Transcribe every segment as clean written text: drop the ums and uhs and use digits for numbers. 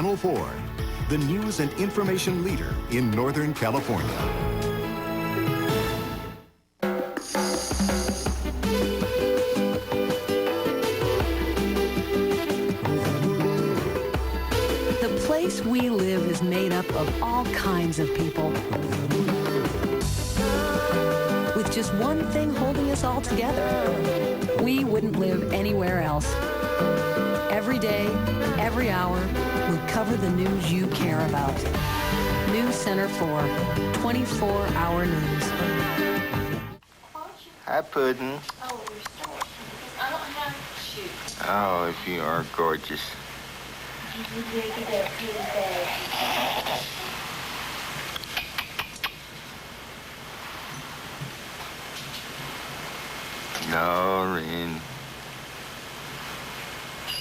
Channel 4, the news and information leader in Northern California. The place we live is made up of all kinds of people, with just one thing holding us all together. We wouldn't live anywhere else. Every day, every hour, we cover the news you care about. News Center 4, 24-hour news. Hi, Puddin'. Oh, you're still working. I don't have shoes. Oh, if you are gorgeous. Noreen.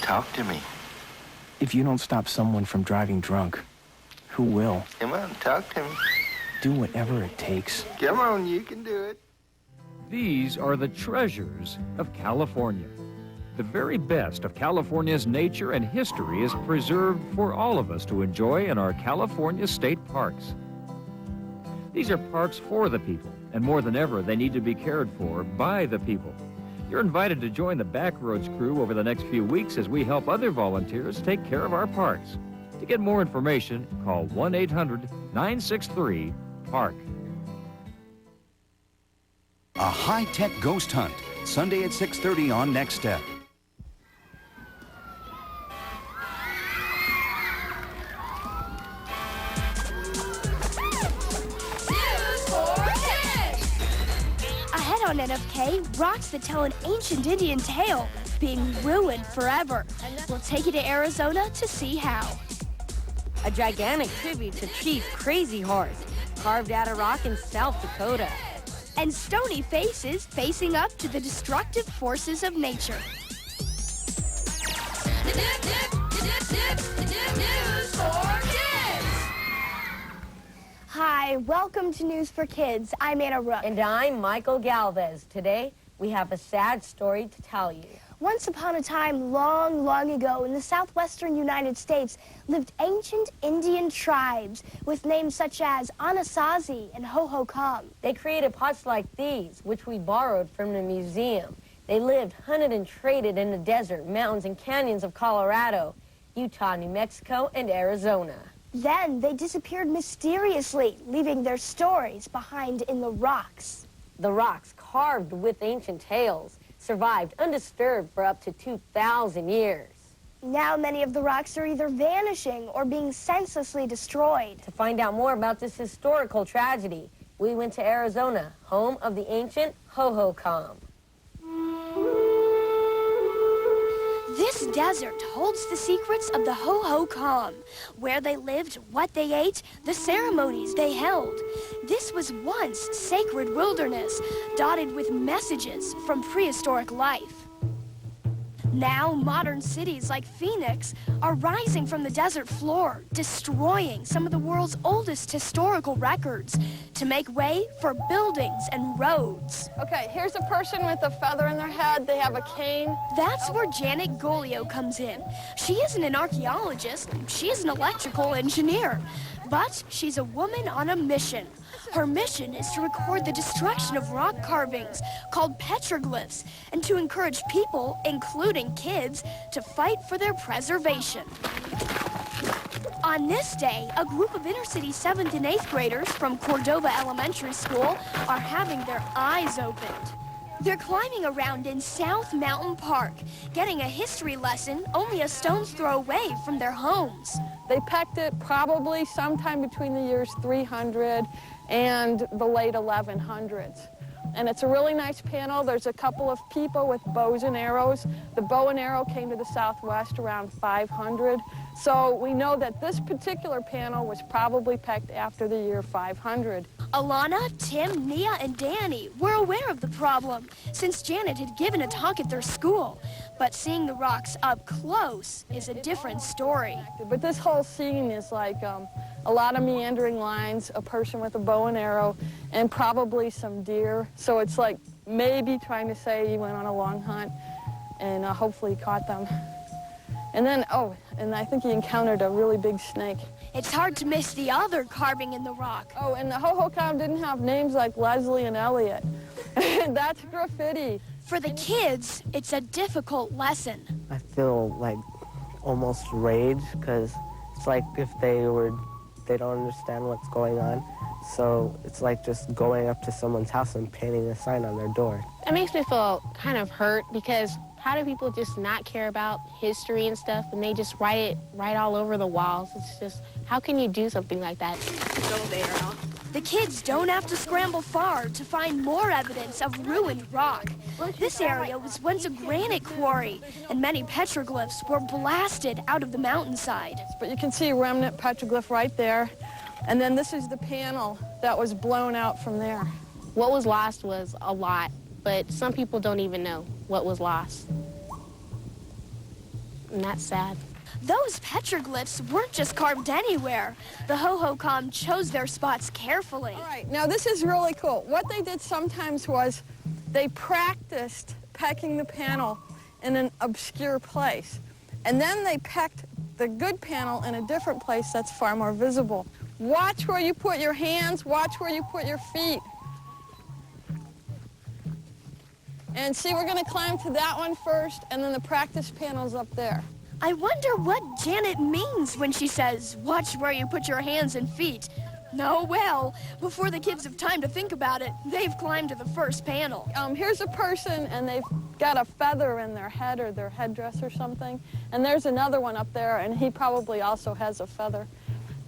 Talk to me. If you don't stop someone from driving drunk, who will? Come on, talk to me. Do whatever it takes. Come on, you can do it. These are the treasures of California. The very best of California's nature and history is preserved for all of us to enjoy in our California state parks. These are parks for the people, and more than ever, they need to be cared for by the people. You're invited to join the Backroads crew over the next few weeks as we help other volunteers take care of our parks. To get more information, call 1-800-963-PARK. A high-tech ghost hunt, Sunday at 6:30 on Next Step. On NFK, rocks that tell an ancient Indian tale being ruined forever. We'll take you to Arizona to see how. A gigantic tribute to Chief Crazy Horse, carved out of rock in South Dakota. And stony faces facing up to the destructive forces of nature. News for Kids! Hi, welcome to News for Kids. I'm Anna Rook. And I'm Michael Galvez. Today, we have a sad story to tell you. Once upon a time, long, long ago, in the southwestern United States, lived ancient Indian tribes with names such as Anasazi and Hohokam. They created pots like these, which we borrowed from the museum. They lived, hunted, and traded in the desert, mountains, and canyons of Colorado, Utah, New Mexico, and Arizona. Then they disappeared mysteriously, leaving their stories behind in the rocks. The rocks, carved with ancient tales, survived undisturbed for up to 2,000 years. Now many of the rocks are either vanishing or being senselessly destroyed. To find out more about this historical tragedy, we went to Arizona, home of the ancient Hohokam. This desert holds the secrets of the Hohokam, where they lived, what they ate, the ceremonies they held. This was once sacred wilderness, dotted with messages from prehistoric life. Now, modern cities like Phoenix are rising from the desert floor, destroying some of the world's oldest historical records to make way for buildings and roads. Okay, here's a person with a feather in their head. They have a cane. That's where Janet Golio comes in. She isn't an archaeologist. She's an electrical engineer. But she's a woman on a mission. Her mission is to record the destruction of rock carvings called petroglyphs and to encourage people, including kids, to fight for their preservation. On this day, a group of inner-city 7th and 8th graders from Cordova Elementary School are having their eyes opened. They're climbing around in South Mountain Park, getting a history lesson only a stone's throw away from their homes. They pecked it probably sometime between the years 300 and the late 1100s. And it's a really nice panel. There's a couple of people with bows and arrows. The bow and arrow came to the Southwest around 500. So we know that this particular panel was probably pecked after the year 500. Alana, Tim, Nia, and Danny were aware of the problem since Janet had given a talk at their school. But seeing the rocks up close is a different story. But this whole scene is like a lot of meandering lines, a person with a bow and arrow, and probably some deer. So it's like maybe trying to say he went on a long hunt and hopefully caught them. And then, oh, and I think he encountered a really big snake. It's hard to miss the other carving in the rock. Oh, and the Hohokam didn't have names like Leslie and Elliot. That's graffiti. For the kids, it's a difficult lesson. I feel like almost rage, because it's like if they don't understand what's going on. So it's like just going up to someone's house and painting a sign on their door. It makes me feel kind of hurt, because how do people just not care about history and stuff, and they just write it right all over the walls? It's just, how can you do something like that? Go there. The kids don't have to scramble far to find more evidence of ruined rock. This area was once a granite quarry, and many petroglyphs were blasted out of the mountainside. But you can see a remnant petroglyph right there. And then this is the panel that was blown out from there. What was lost was a lot, but some people don't even know what was lost. And that's sad. Those petroglyphs weren't just carved anywhere. The Hohokam chose their spots carefully. All right, now this is really cool. What they did sometimes was they practiced pecking the panel in an obscure place. And then they pecked the good panel in a different place that's far more visible. Watch where you put your hands, watch where you put your feet. And see, we're gonna climb to that one first, and then the practice panel's up there. I wonder what Janet means when she says, watch where you put your hands and feet. No, well, before the kids have time to think about it, they've climbed to the first panel. Here's a person, and they've got a feather in their head or their headdress or something. And there's another one up there, and he probably also has a feather.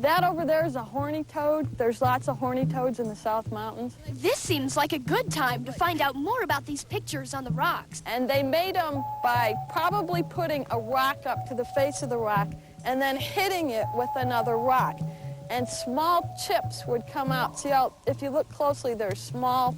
That over there is a horny toad. There's lots of horny toads in the South Mountains. This seems like a good time to find out more about these pictures on the rocks. And they made them by probably putting a rock up to the face of the rock and then hitting it with another rock. And small chips would come out. See how, if you look closely, there's small,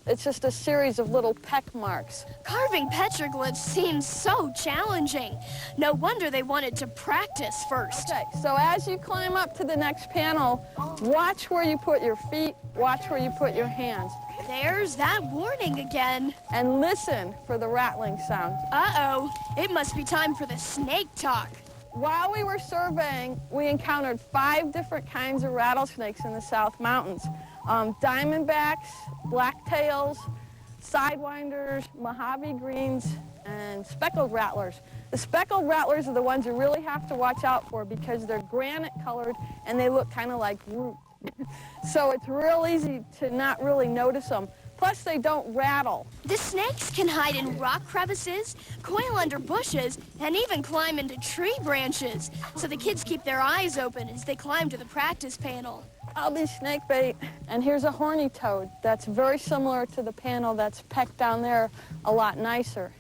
it's just a series of little peck marks. Carving petroglyphs seems so challenging. No wonder they wanted to practice first. Okay, so as you climb up to the next panel, watch where you put your feet, watch where you put your hands. There's that warning again. And listen for the rattling sound. Uh-oh, it must be time for the snake talk. While we were surveying, we encountered 5 different kinds of rattlesnakes in the South Mountains. Diamondbacks, blacktails, sidewinders, Mojave greens, and speckled rattlers. The speckled rattlers are the ones you really have to watch out for because they're granite colored and they look kind of like root. So it's real easy to not really notice them. Plus, they don't rattle. The snakes can hide in rock crevices, coil under bushes, and even climb into tree branches. So the kids keep their eyes open as they climb to the practice panel. I'll be snake bait. And here's a horny toad that's very similar to the panel that's pecked down there, a lot nicer.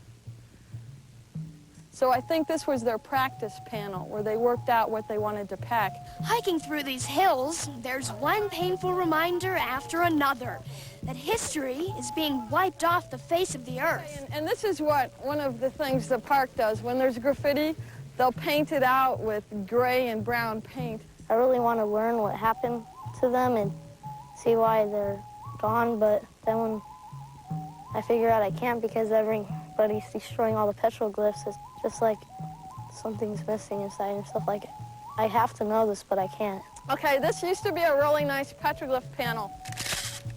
So I think this was their practice panel where they worked out what they wanted to peck. Hiking through these hills, there's one painful reminder after another that history is being wiped off the face of the earth. And this is what one of the things the park does. When there's graffiti, they'll paint it out with gray and brown paint. I really want to learn what happened to them and see why they're gone, but then when I figure out I can't because everybody's destroying all the petroglyphs, it's just like something's missing inside and stuff like it. I have to know this, but I can't. Okay, this used to be a really nice petroglyph panel.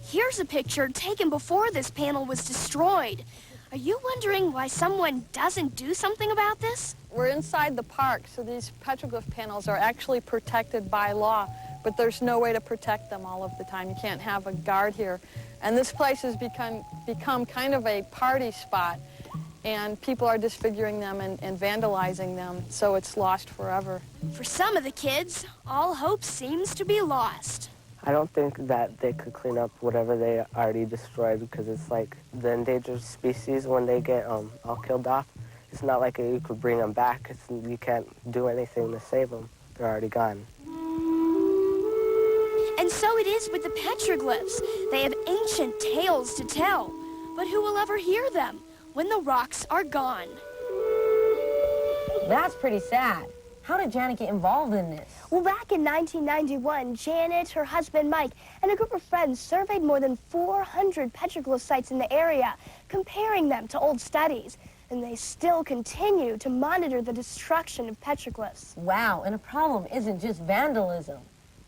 Here's a picture taken before this panel was destroyed. Are you wondering why someone doesn't do something about this? We're inside the park, so these petroglyph panels are actually protected by law, but there's no way to protect them all of the time. You can't have a guard here. And this place has become kind of a party spot, and people are disfiguring them and vandalizing them, so it's lost forever. For some of the kids, all hope seems to be lost. I don't think that they could clean up whatever they already destroyed because it's like the endangered species when they get all killed off. It's not like you could bring them back. You can't do anything to save them. They're already gone. And so it is with the petroglyphs. They have ancient tales to tell. But who will ever hear them when the rocks are gone? That's pretty sad. How did Janet get involved in this? Well, back in 1991, Janet, her husband Mike, and a group of friends surveyed more than 400 petroglyph sites in the area, comparing them to old studies. and they still continue to monitor the destruction of petroglyphs. Wow, and the problem isn't just vandalism.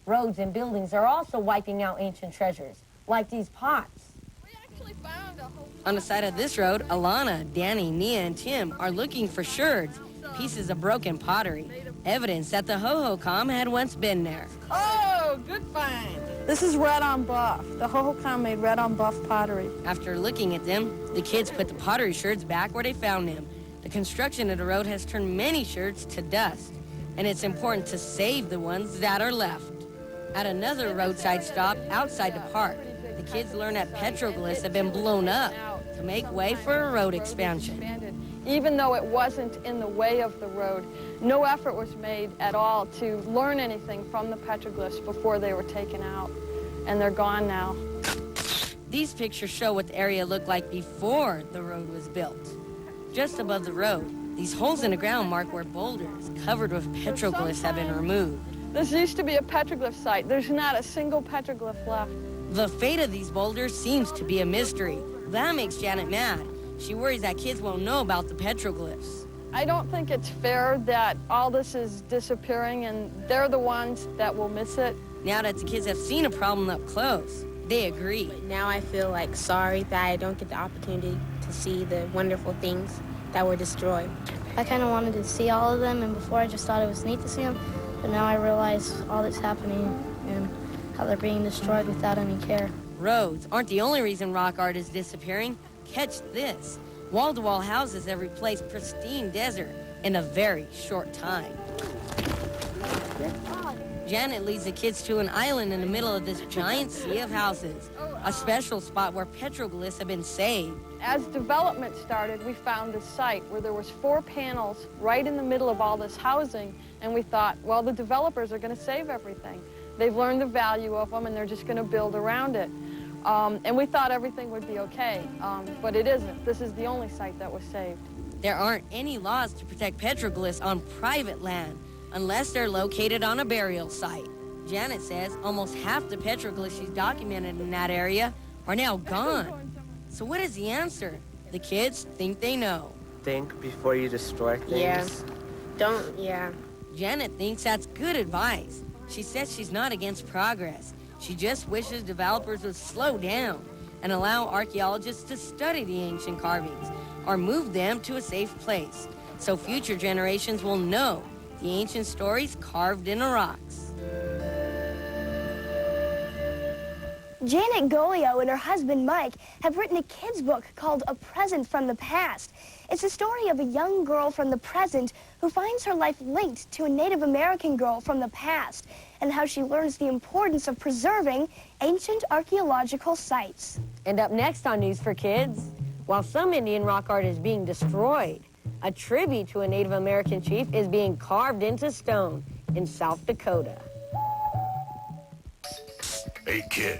Roads and buildings are also wiping out ancient treasures, like these pots. On the side of this road, Alana, Danny, Nia, and Tim are looking for sherds, pieces of broken pottery, evidence that the Hohokam had once been there. Oh, good find. This is red on buff. The Hohokam made red on buff pottery. After looking at them, the kids put the pottery sherds back where they found them. The construction of the road has turned many sherds to dust, and it's important to save the ones that are left. At another roadside stop outside the park, the kids learn that petroglyphs have been blown up to make way for a road expansion. Even though it wasn't in the way of the road, no effort was made at all to learn anything from the petroglyphs before they were taken out, and they're gone now. These pictures show what the area looked like before the road was built. Just above the road, these holes in the ground mark where boulders covered with petroglyphs have been removed. This used to be a petroglyph site. There's not a single petroglyph left. The fate of these boulders seems to be a mystery. That makes Janet mad. She worries that kids won't know about the petroglyphs. I don't think it's fair that all this is disappearing and they're the ones that will miss it. Now that the kids have seen a problem up close, they agree. Now I feel like sorry that I don't get the opportunity to see the wonderful things that were destroyed. I kind of wanted to see all of them, and before I just thought it was neat to see them, but now I realize all that's happening and how they're being destroyed without any care. Roads aren't the only reason rock art is disappearing. Catch this. Wall-to-wall houses have replaced pristine desert in a very short time. Janet leads the kids to an island in the middle of this giant sea of houses, a special spot where petroglyphs have been saved. As development started, we found this site where there was 4 panels right in the middle of all this housing, and we thought, well, the developers are going to save everything. They've learned the value of them, and they're just going to build around it. And we thought everything would be okay, but it isn't. This is the only site that was saved. There aren't any laws to protect petroglyphs on private land unless they're located on a burial site. Janet says almost half the petroglyphs she's documented in that area are now gone. So what is the answer? The kids think they know. Think before you destroy things. Yeah. Janet thinks that's good advice. She says she's not against progress. She just wishes developers would slow down and allow archaeologists to study the ancient carvings or move them to a safe place so future generations will know the ancient stories carved in the rocks. Janet Golio and her husband Mike have written a kid's book called A Present from the Past. It's the story of a young girl from the present who finds her life linked to a Native American girl from the past and how she learns the importance of preserving ancient archaeological sites. And up next on News for Kids, while some Indian rock art is being destroyed, a tribute to a Native American chief is being carved into stone in South Dakota. Hey, kid,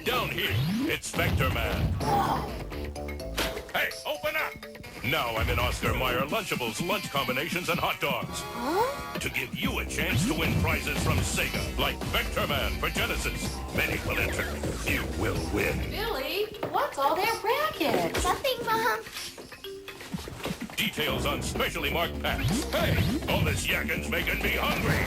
down here, it's Vector Man. Hey, open up! Now I'm in Oscar Mayer Lunchables, lunch combinations, and hot dogs. Huh? To give you a chance to win prizes from Sega, like Vector Man for Genesis. Many will enter. You will win. Billy, what's all that racket? Nothing, Mom. Details on specially marked packs. Hey, all this yakkin's making me hungry.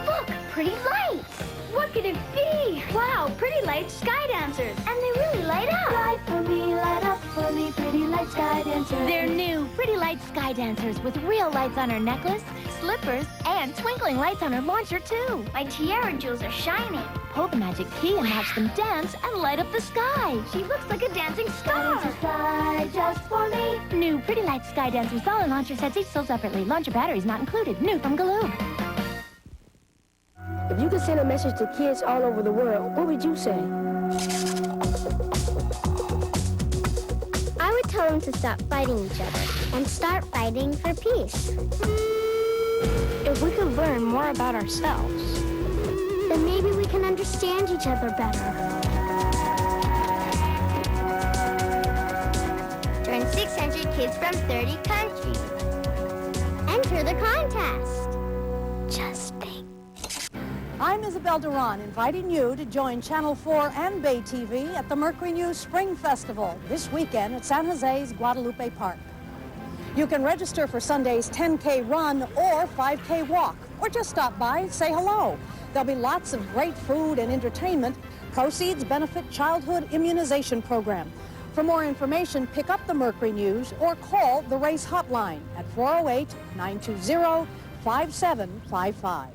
Look, pretty lights. What could it be? Wow, pretty light sky dancers. And they really light up. Light for me, light up for me, pretty light sky dancers. They're new pretty light sky dancers with real lights on her necklace, slippers, and twinkling lights on her launcher, too. My tiara jewels are shining. Pull the magic key and watch them dance and light up the sky. She looks like a dancing star. Sky just for me. New pretty light sky dancers, all in launcher sets, each sold separately. Launcher batteries not included. New from Galoob. If you could send a message to kids all over the world, what would you say? I would tell them to stop fighting each other and start fighting for peace. If we could learn more about ourselves, then maybe we can understand each other better. Join 600 kids from 30 countries. Enter the contest. Just think. I'm Isabel Duran, inviting you to join Channel 4 and Bay TV at the Mercury News Spring Festival this weekend at San Jose's Guadalupe Park. You can register for Sunday's 10K run or 5K walk, or just stop by, say hello. There'll be lots of great food and entertainment. Proceeds benefit Childhood Immunization Program. For more information, pick up the Mercury News or call the race hotline at 408-920-5755.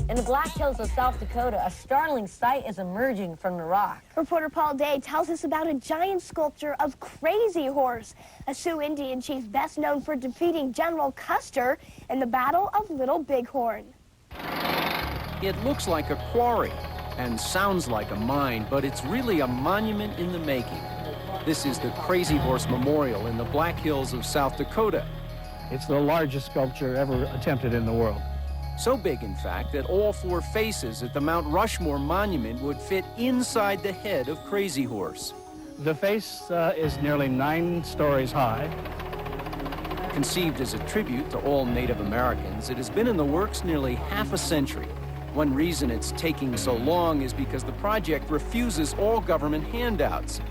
In the Black Hills of South Dakota, a startling sight is emerging from the rock. Reporter Paul Day tells us about a giant sculpture of Crazy Horse, a Sioux Indian chief best known for defeating General Custer in the Battle of Little Bighorn. It looks like a quarry and sounds like a mine, but it's really a monument in the making. This is the Crazy Horse Memorial in the Black Hills of South Dakota. It's the largest sculpture ever attempted in the world. So big, in fact, that all four faces at the Mount Rushmore Monument would fit inside the head of Crazy Horse. The face is nearly 9 stories high. Conceived as a tribute to all Native Americans, it has been in the works nearly half a century. One reason it's taking so long is because the project refuses all government handouts.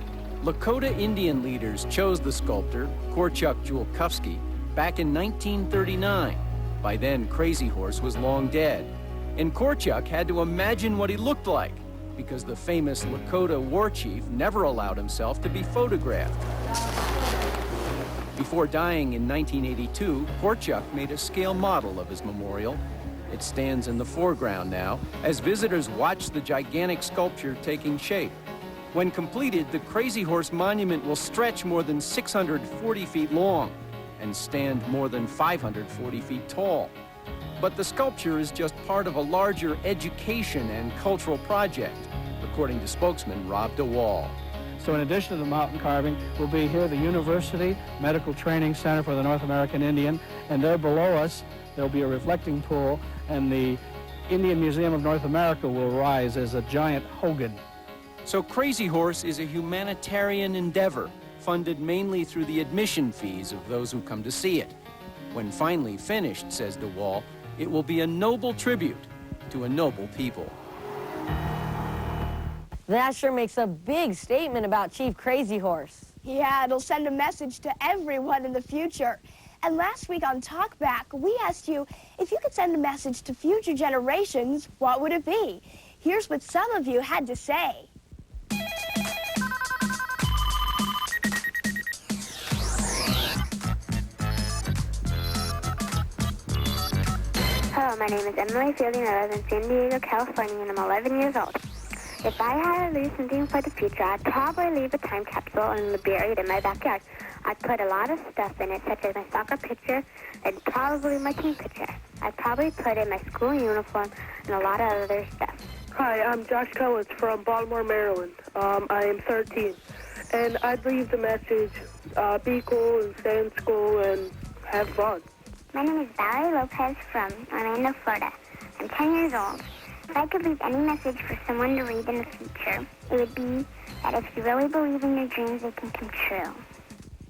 Lakota Indian leaders chose the sculptor, Korchuk Julkowski, back in 1939. By then, Crazy Horse was long dead. And Korchuk had to imagine what he looked like, because the famous Lakota war chief never allowed himself to be photographed. Before dying in 1982, Korchuk made a scale model of his memorial. It stands in the foreground now, as visitors watch the gigantic sculpture taking shape. When completed, the Crazy Horse Monument will stretch more than 640 feet long and stand more than 540 feet tall. But the sculpture is just part of a larger education and cultural project, according to spokesman Rob DeWall. So in addition to the mountain carving, will be here the University Medical Training Center for the North American Indian, and there below us, there'll be a reflecting pool, and the Indian Museum of North America will rise as a giant hogan. So Crazy Horse is a humanitarian endeavor, funded mainly through the admission fees of those who come to see it. When finally finished, says DeWall, it will be a noble tribute to a noble people. That sure makes a big statement about Chief Crazy Horse. Yeah, it'll send a message to everyone in the future. And last week on Talkback, we asked you, if you could send a message to future generations, what would it be? Here's what some of you had to say. Hello, my name is Emily Fielding. I live in San Diego, California, and I'm 11 years old. If I had to leave something for the future, I'd probably leave a time capsule and bury it in my backyard. I'd put a lot of stuff in it, such as my soccer picture and probably my team picture. I'd probably put in my school uniform and a lot of other stuff. Hi, I'm Josh Collins from Baltimore, Maryland. I am 13, and I'd leave the message, be cool and stay in school and have fun. My name is Valerie Lopez from Orlando, Florida. I'm 10 years old. If I could leave any message for someone to read in the future, it would be that if you really believe in your dreams, they can come true.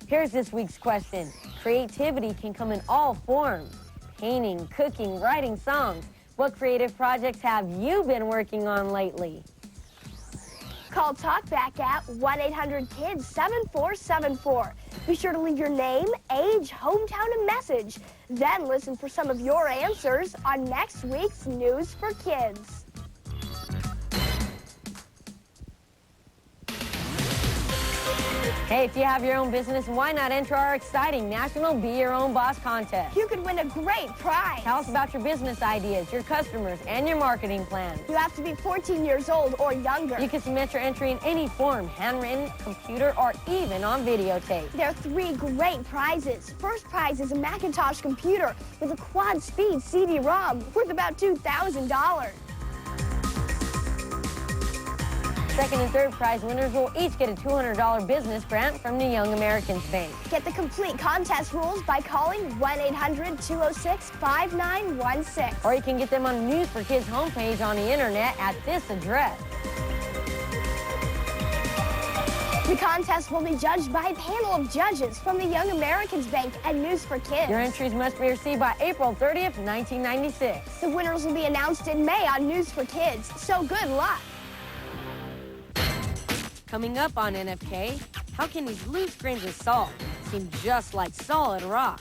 Here's this week's question. Creativity can come in all forms. Painting, cooking, writing songs. What creative projects have you been working on lately? Call Talkback at 1-800-KIDS-7474. Be sure to leave your name, age, hometown, and message. Then listen for some of your answers on next week's News for Kids. Hey, if you have your own business, why not enter our exciting National Be Your Own Boss contest? You could win a great prize. Tell us about your business ideas, your customers, and your marketing plan. You have to be 14 years old or younger. You can submit your entry in any form, handwritten, computer, or even on videotape. There are 3 great prizes. First prize is a Macintosh computer with a quad-speed CD-ROM worth about $2,000. Second and third prize winners will each get a $200 business grant from the Young Americans Bank. Get the complete contest rules by calling 1-800-206-5916. Or you can get them on the News for Kids homepage on the internet at this address. The contest will be judged by a panel of judges from the Young Americans Bank and News for Kids. Your entries must be received by April 30th, 1996. The winners will be announced in May on News for Kids, so good luck. Coming up on NFK, how can these loose grains of salt seem just like solid rock?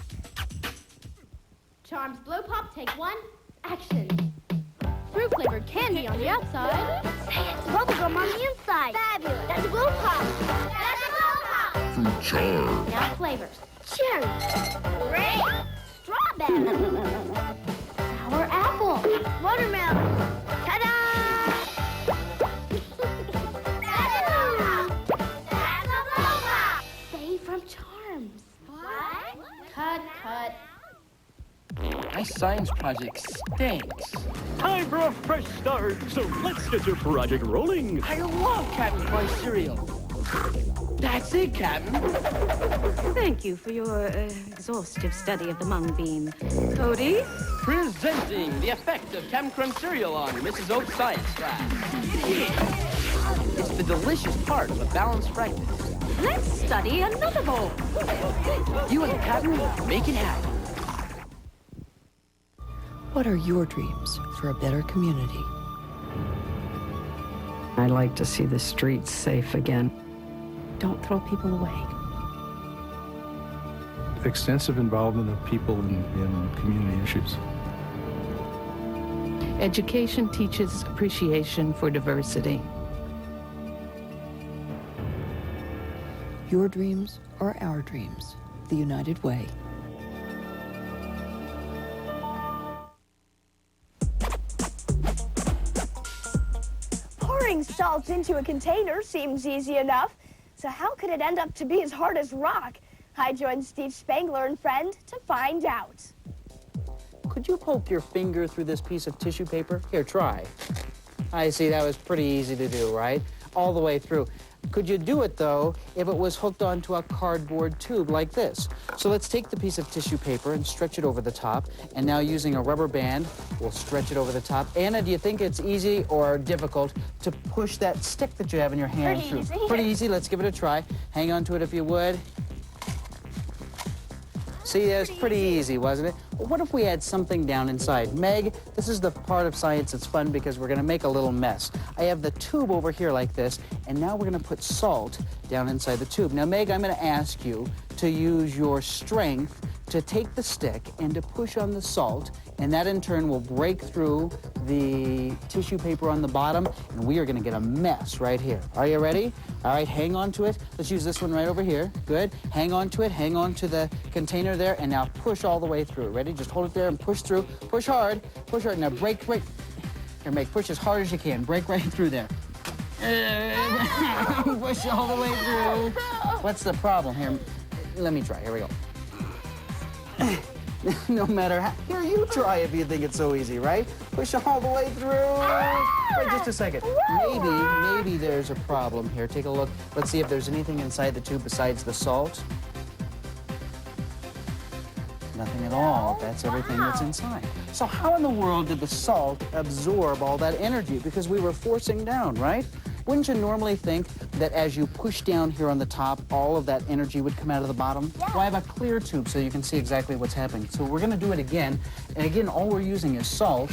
Charms Blow Pop, take one, action. Fruit-flavored candy on the outside. Bubblegum on the inside. Fabulous. That's a Blow Pop. That's a Blow Pop. Fruit charm. Now flavors. Cherry. Grape. Strawberry. Sour apple. Watermelon. Ta-da! That's a Blow Pop. That's a Blow Pop. Say from Charms. What? Cut. My science project stinks. Time for a fresh start, so let's get your project rolling. I love Captain Crunch cereal. That's it, Captain. Thank you for your exhaustive study of the mung bean. Cody? Presenting the effect of Captain Crunch cereal on Mrs. Oak's science class. It's the delicious part of a balanced breakfast. Let's study another bowl. You and the Captain make it happen. What are your dreams for a better community? I'd like to see the streets safe again. Don't throw people away. Extensive involvement of people in community issues. Education teaches appreciation for diversity. Your dreams are our dreams. The United Way. Pouring salt into a container seems easy enough. So how could it end up to be as hard as rock? I joined Steve Spangler and friend to find out. Could you poke your finger through this piece of tissue paper? Here, try. I see, that was pretty easy to do, right? All the way through. Could you do it, though, if it was hooked onto a cardboard tube like this? So let's take the piece of tissue paper and stretch it over the top. And now using a rubber band, we'll stretch it over the top. Anna, do you think it's easy or difficult to push that stick that you have in your hand Pretty through? easy. Pretty easy. Let's give it a try. Hang on to it if you would. See, that was pretty easy, wasn't it? Well, what if we had something down inside? Meg, this is the part of science that's fun because we're going to make a little mess. I have the tube over here like this, and now we're going to put salt down inside the tube. Now, Meg, I'm going to ask you to use your strength to take the stick and to push on the salt, and that in turn will break through the tissue paper on the bottom, and we are going to get a mess right here. Are you ready? All right, hang on to it. Let's use this one right over here. Good. Hang on to it. Hang on to the container there, and now push all the way through. Ready? Just hold it there and push through. Push hard. Push hard. Now break. Here, Meg, push as hard as you can. Break right through there. Push all the way through. What's the problem here? Let me try. Here we go. No matter how. Here, you try if you think it's so easy, right? Push all the way through. Wait just a second. Maybe there's a problem here. Take a look. Let's see if there's anything inside the tube besides the salt. Nothing at all. That's everything that's inside. So how in the world did the salt absorb all that energy? Because we were forcing down, right? Wouldn't you normally think that as you push down here on the top, all of that energy would come out of the bottom? Yeah. Well, I have a clear tube so you can see exactly what's happening. So we're going to do it again. And again, all we're using is salt.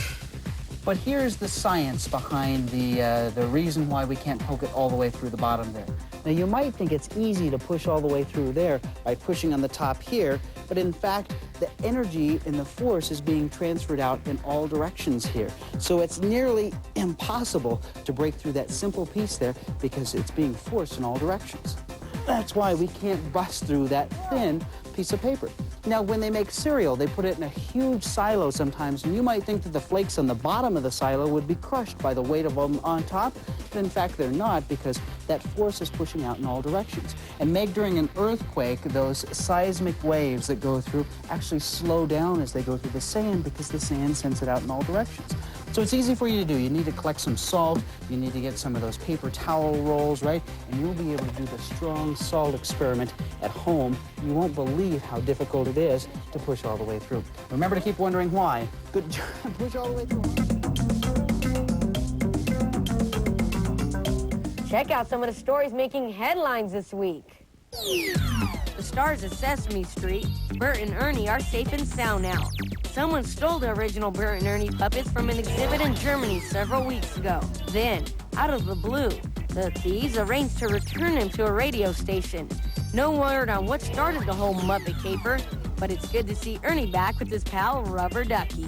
But here's the science behind the reason why we can't poke it all the way through the bottom there. Now, you might think it's easy to push all the way through there by pushing on the top here, but in fact, the energy and the force is being transferred out in all directions here. So it's nearly impossible to break through that simple piece there because it's being forced in all directions. That's why we can't bust through that thin piece of paper. Now, when they make cereal, they put it in a huge silo sometimes, and you might think that the flakes on the bottom of the silo would be crushed by the weight of them on top, but in fact, they're not because that force is pushing out in all directions. And Meg, during an earthquake, those seismic waves that go through actually slow down as they go through the sand because the sand sends it out in all directions. So it's easy for you to do. You need to collect some salt. You need to get some of those paper towel rolls, right? And you'll be able to do the strong salt experiment at home. You won't believe how difficult it is to push all the way through. Remember to keep wondering why. Good job. Push all the way through. Check out some of the stories making headlines this week. The stars of Sesame Street, Bert and Ernie, are safe and sound now. Someone stole the original Bert and Ernie puppets from an exhibit in Germany several weeks ago. Then, out of the blue, the thieves arranged to return him to a radio station. No word on what started the whole Muppet caper, but it's good to see Ernie back with his pal Rubber Ducky.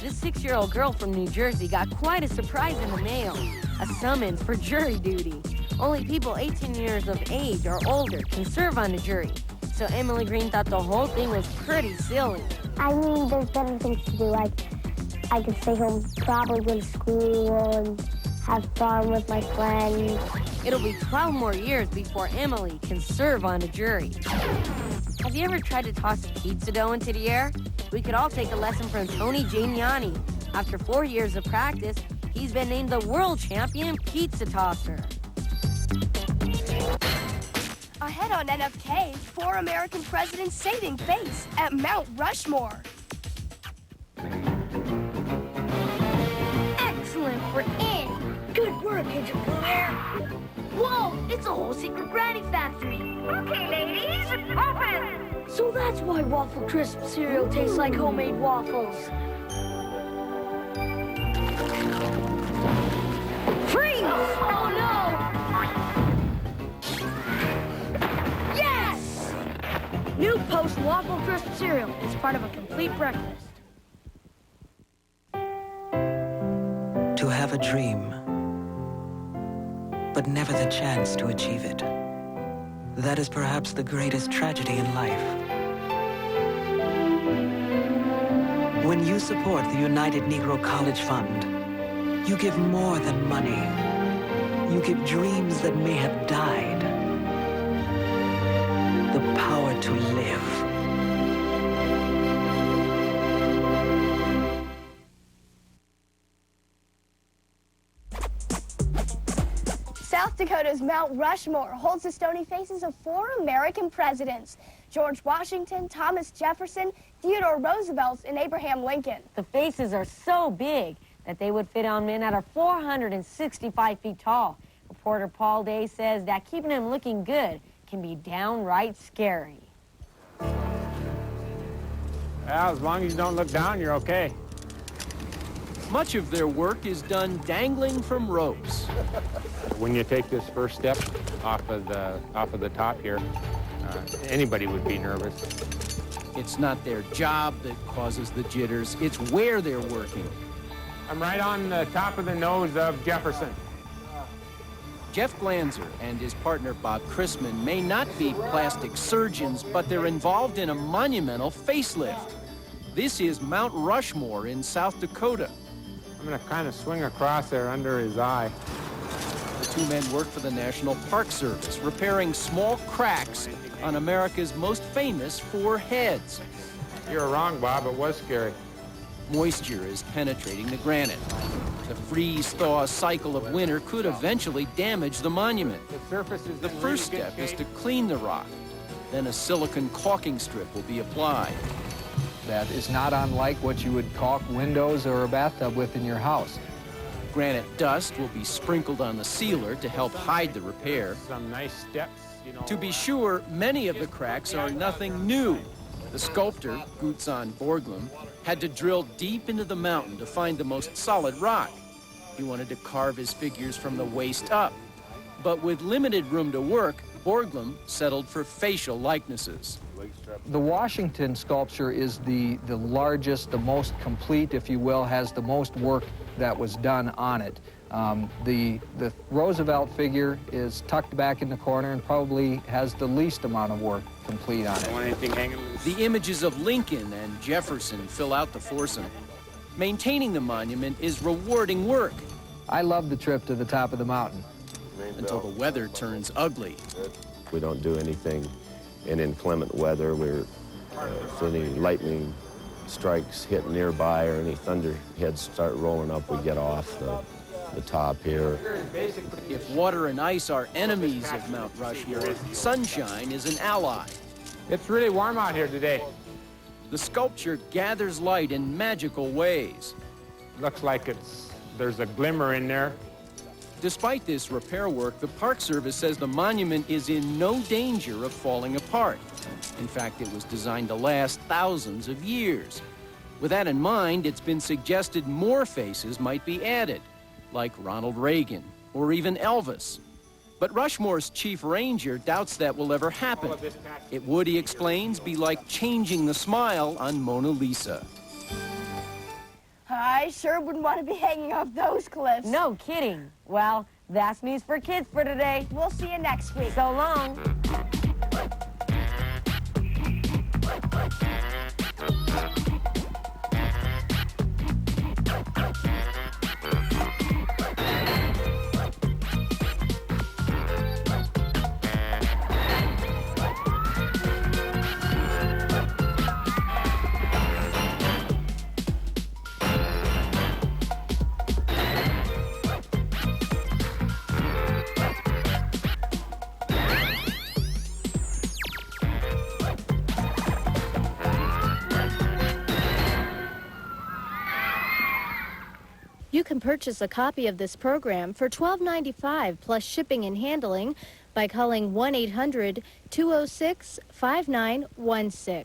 This 6-year-old girl from New Jersey got quite a surprise in the mail. A summons for jury duty. Only people 18 years of age or older can serve on a jury. So Emily Green thought the whole thing was pretty silly. I mean, there's better things to do, like I could stay home, probably go to school and have fun with my friends. It'll be 12 more years before Emily can serve on a jury. Have you ever tried to toss pizza dough into the air? We could all take a lesson from Tony Gignani. After 4 years of practice, he's been named the world champion pizza tosser. Ahead on NFK, 4 American presidents saving face at Mount Rushmore. Excellent, we're in. Good work, Agent Blue Hair. Whoa, it's a whole secret granny factory. Okay, ladies, open. So that's why Waffle Crisp cereal tastes like homemade waffles. Freeze! Oh no! Yes! New Post Waffle Crisp cereal is part of a complete breakfast. To have a dream, but never the chance to achieve it. That is perhaps the greatest tragedy in life. When you support the United Negro College Fund, you give more than money. You give dreams that may have died. The power to live. South Dakota's Mount Rushmore holds the stony faces of 4 American presidents: George Washington, Thomas Jefferson, Theodore Roosevelt, and Abraham Lincoln. The faces are so big that they would fit on men that are 465 feet tall. Reporter Paul Day says that keeping them looking good can be downright scary. Well, as long as you don't look down, you're okay. Much of their work is done dangling from ropes. When you take this first step off of the top here, anybody would be nervous. It's not their job that causes the jitters, it's where they're working. I'm right on the top of the nose of Jefferson. Jeff Glanzer and his partner Bob Chrisman may not be plastic surgeons, but they're involved in a monumental facelift. This is Mount Rushmore in South Dakota. I'm going to kind of swing across there under his eye. The 2 men work for the National Park Service, repairing small cracks on America's most famous 4 heads. You're wrong, Bob. It was scary. Moisture is penetrating the granite. The freeze-thaw cycle of winter could eventually damage the monument. The first step is to clean the rock. Then a silicone caulking strip will be applied. That is not unlike what you would caulk windows or a bathtub with in your house. Granite dust will be sprinkled on the sealer to help hide the repair. Some nice steps, you know. To be sure, many of the cracks are nothing new. The sculptor, Gutzon Borglum, had to drill deep into the mountain to find the most solid rock. He wanted to carve his figures from the waist up. But with limited room to work, Borglum settled for facial likenesses. The Washington sculpture is the largest, the most complete, if you will, has the most work that was done on it. The Roosevelt figure is tucked back in the corner and probably has the least amount of work complete on it. Want anything hanging loose? The images of Lincoln and Jefferson fill out the foursome. Maintaining the monument is rewarding work. I love the trip to the top of the mountain. Until the weather turns ugly. We don't do anything in inclement weather. If any lightning strikes hit nearby or any thunderheads start rolling up, we get off the top here. If water and ice are enemies of Mount Rushmore, sunshine is an ally. It's really warm out here today. The sculpture gathers light in magical ways. Looks like there's a glimmer in there. Despite this repair work, the Park Service says the monument is in no danger of falling apart. In fact, it was designed to last thousands of years. With that in mind, it's been suggested more faces might be added, like Ronald Reagan or even Elvis. But Rushmore's chief ranger doubts that will ever happen. It would, he explains, be like changing the smile on Mona Lisa. I sure wouldn't want to be hanging off those cliffs. No kidding. Well, that's news for kids for today. We'll see you next week. So long. You can purchase a copy of this program for $12.95 plus shipping and handling by calling 1-800-206-5916.